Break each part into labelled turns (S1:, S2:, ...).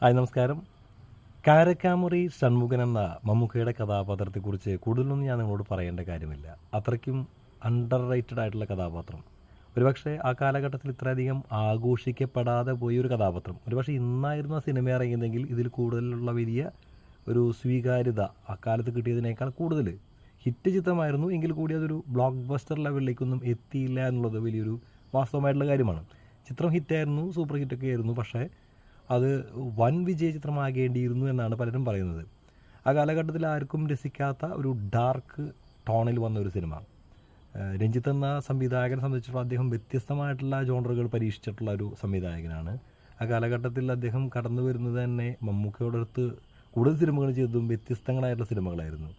S1: Hi നമസ്കാരം. കാരക്കാമുറി ഷൺമുഖൻ എന്ന മമ്മൂക്കയുടെ കഥാപാത്രത്തെക്കുറിച്ച് കൂടുതലൊന്നും ഞാൻ നിങ്ങളോട് പറയേണ്ട കാര്യമില്ല. അത്രയ്ക്കും അണ്ടർ റേറ്റഡ് ആയിട്ടുള്ള കഥാപാത്രം. ഒരുപക്ഷെ ആ കാലഘട്ടത്തിൽ ഇത്രയധികം ആഘോഷിക്കപ്പെടാതെ പോയൊരു കഥാപാത്രം. ഒരുപക്ഷെ ഇന്നായിരുന്നു ആ സിനിമ ഇറങ്ങിയതെങ്കിൽ ഇതിൽ കൂടുതലുള്ള വലിയ ഒരു സ്വീകാര്യത അക്കാലത്ത് കിട്ടിയതിനേക്കാൾ കൂടുതൽ ഹിറ്റ് ചിത്രമായിരുന്നു. എങ്കിൽ കൂടി അതൊരു ബ്ലോക്ക് ബസ്റ്റർ ലെവലിലേക്കൊന്നും എത്തിയില്ല എന്നുള്ളത് വലിയൊരു വാസ്തവമായിട്ടുള്ള കാര്യമാണ്. ചിത്രം ഹിറ്റായിരുന്നു, സൂപ്പർ ഹിറ്റൊക്കെ ആയിരുന്നു. പക്ഷേ അത് വൻ വിജയ ചിത്രമാകേണ്ടിയിരുന്നു എന്നാണ് പലരും പറയുന്നത്. ആ കാലഘട്ടത്തിൽ ആർക്കും രസിക്കാത്ത ഒരു ഡാർക്ക് ടോണിൽ വന്ന ഒരു സിനിമ. രഞ്ജിത്ത് എന്ന സംവിധായകനെ സംബന്ധിച്ചിടത്തോളം അദ്ദേഹം വ്യത്യസ്തമായിട്ടുള്ള ജോണറുകൾ പരീക്ഷിച്ചിട്ടുള്ള ഒരു സംവിധായകനാണ്. ആ കാലഘട്ടത്തിൽ അദ്ദേഹം കടന്നു വരുന്നത് തന്നെ മമ്മൂക്കയോടടുത്ത് കൂടുതൽ സിനിമകൾ ചെയ്തതും വ്യത്യസ്തങ്ങളായിട്ടുള്ള സിനിമകളായിരുന്നു.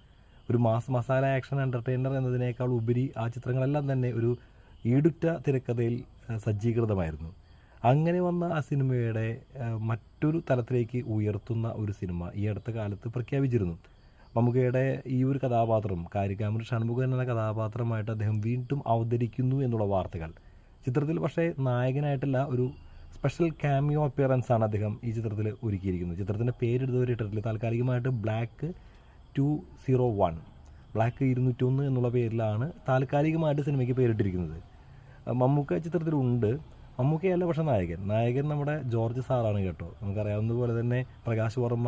S1: ഒരു മാസ് മസാല ആക്ഷൻ എൻ്റർടൈനർ എന്നതിനേക്കാൾ ഉപരി ആ ചിത്രങ്ങളെല്ലാം തന്നെ ഒരു ഈടുറ്റ തിരക്കഥയിൽ സജ്ജീകൃതമായിരുന്നു. അങ്ങനെ വന്ന ആ സിനിമയുടെ മറ്റൊരു തലത്തിലേക്ക് ഉയർത്തുന്ന ഒരു സിനിമ ഈ അടുത്ത കാലത്ത് പ്രഖ്യാപിച്ചിരുന്നു. മമ്മൂക്കയുടെ ഈ ഒരു കഥാപാത്രം കാരിക്കാമുറി ഷൺമുഖൻ എന്ന കഥാപാത്രമായിട്ട് അദ്ദേഹം വീണ്ടും അവതരിക്കുന്നു എന്നുള്ള വാർത്തകൾ. ചിത്രത്തിൽ പക്ഷേ നായകനായിട്ടല്ല, ഒരു സ്പെഷ്യൽ ക്യാമിയോ അപ്പിയറൻസ് ആണ് അദ്ദേഹം ഈ ചിത്രത്തിൽ ഒരുക്കിയിരിക്കുന്നത്. ചിത്രത്തിൻ്റെ പേരെടുത്തവർ ഇട്ടിട്ടില്ല. താൽക്കാലികമായിട്ട് ബ്ലാക്ക് 201 ബ്ലാക്ക് 201 എന്നുള്ള പേരിലാണ് താൽക്കാലികമായിട്ട് സിനിമയ്ക്ക് പേരിട്ടിരിക്കുന്നത്. മമ്മൂക്ക ചിത്രത്തിലുണ്ട്. മമ്മൂക്കയല്ല പക്ഷേ നായകൻ നമ്മുടെ ജോർജ് സാറാണ് കേട്ടോ. നമുക്കറിയാവുന്നതുപോലെ തന്നെ പ്രകാശ് വർമ്മ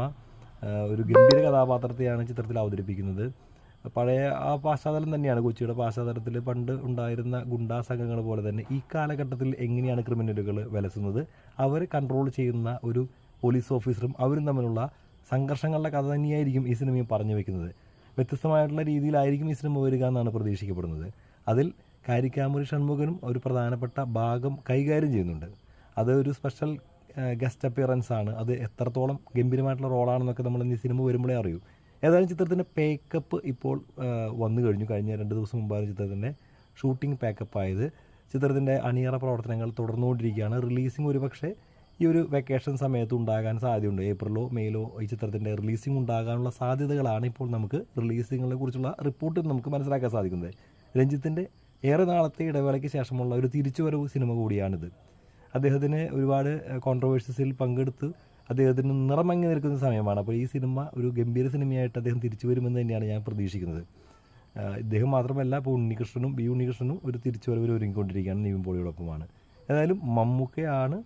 S1: ഒരു ഗംഭീര കഥാപാത്രത്തെയാണ് ചിത്രത്തിൽ അവതരിപ്പിക്കുന്നത്. പഴയ ആ പശ്ചാത്തലം തന്നെയാണ്, കൊച്ചിയുടെ പശ്ചാത്തലത്തിൽ പണ്ട് ഉണ്ടായിരുന്ന ഗുണ്ടാ സംഘങ്ങൾ പോലെ തന്നെ ഈ കാലഘട്ടത്തിൽ എങ്ങനെയാണ് ക്രിമിനലുകൾ വിലസുന്നത്, അവർ കൺട്രോൾ ചെയ്യുന്ന ഒരു പോലീസ് ഓഫീസറും അവരും തമ്മിലുള്ള സംഘർഷങ്ങളുടെ കഥ തന്നെയായിരിക്കും ഈ സിനിമയും പറഞ്ഞു വെക്കുന്നത്. വ്യത്യസ്തമായിട്ടുള്ള രീതിയിലായിരിക്കും ഈ സിനിമ വരിക എന്നാണ് പ്രതീക്ഷിക്കപ്പെടുന്നത്. അതിൽ കാരിക്കാമുറി ഷൺമുഖനും ഒരു പ്രധാനപ്പെട്ട ഭാഗം കൈകാര്യം ചെയ്യുന്നുണ്ട്. അത് ഒരു സ്പെഷ്യൽ ഗസ്റ്റ് അപ്പിയറൻസ് ആണ്. അത് എത്രത്തോളം ഗംഭീരമായിട്ടുള്ള റോളാണെന്നൊക്കെ നമ്മൾ ഈ സിനിമ വരുമ്പോഴേ അറിയൂ. ഏതായാലും ചിത്രത്തിൻ്റെ പേക്കപ്പ് ഇപ്പോൾ വന്നു കഴിഞ്ഞു. കഴിഞ്ഞ 2 ദിവസം മുമ്പാണ് ചിത്രത്തിൻ്റെ ഷൂട്ടിംഗ് പാക്കപ്പ് ആയത്. ചിത്രത്തിൻ്റെ അണിയറ പ്രവർത്തനങ്ങൾ തുടർന്നുകൊണ്ടിരിക്കുകയാണ്. റിലീസിംഗ് ഒരുപക്ഷെ ഈ ഒരു വെക്കേഷൻ സമയത്ത് ഉണ്ടാകാൻ സാധ്യതയുണ്ട്. ഏപ്രിലോ മെയിലോ ഈ ചിത്രത്തിൻ്റെ റിലീസിംഗ് ഉണ്ടാകാനുള്ള സാധ്യതകളാണ് ഇപ്പോൾ നമുക്ക് റിലീസിങ്ങിനെ കുറിച്ചുള്ള റിപ്പോർട്ടിൽ നമുക്ക് മനസ്സിലാക്കാൻ സാധിക്കുന്നത്. രഞ്ജിത്തിൻ്റെ ഏറെ നാളത്തെ ഇടവേളയ്ക്ക് ശേഷമുള്ള ഒരു തിരിച്ചുവരവ് സിനിമ കൂടിയാണിത്. അദ്ദേഹത്തിന് ഒരുപാട് കോൺട്രവേഴ്സീസിൽ പങ്കെടുത്ത് അദ്ദേഹത്തിന് നിറമങ്ങി നിൽക്കുന്ന സമയമാണ്. അപ്പോൾ ഈ സിനിമ ഒരു ഗംഭീര സിനിമയായിട്ട് അദ്ദേഹം തിരിച്ചു വരുമെന്ന് തന്നെയാണ് ഞാൻ പ്രതീക്ഷിക്കുന്നത്. ഇദ്ദേഹം മാത്രമല്ല, ഇപ്പോൾ ഉണ്ണികൃഷ്ണനും ഒരു തിരിച്ചുവരവിൽ ഒരുങ്ങിക്കൊണ്ടിരിക്കുകയാണ്. നിവിൻ പോളിയോടൊപ്പമാണ്. ഏതായാലും മമ്മൂക്കയാണ്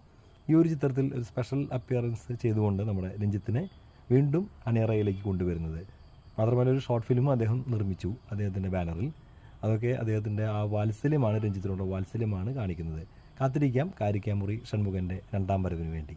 S1: ഈ ഒരു ചിത്രത്തിൽ ഒരു സ്പെഷ്യൽ അപ്പിയറൻസ് ചെയ്തുകൊണ്ട് നമ്മുടെ രഞ്ജിത്തിനെ വീണ്ടും അണിയറയിലേക്ക് കൊണ്ടുവരുന്നത്. മാത്രമല്ല ഒരു ഷോർട്ട് ഫിലിമും അദ്ദേഹം നിർമ്മിച്ചു അദ്ദേഹത്തിൻ്റെ ബാനറിൽ. അതൊക്കെ അദ്ദേഹത്തിൻ്റെ ആ വാത്സല്യമാണ്, രഞ്ജിത്തിനോടുള്ള വാത്സല്യമാണ് കാണിക്കുന്നത്. കാത്തിരിക്കാം കാരിക്കാമുറി ഷൺമുഖൻ്റെ 2ാം വരവിന് വേണ്ടി.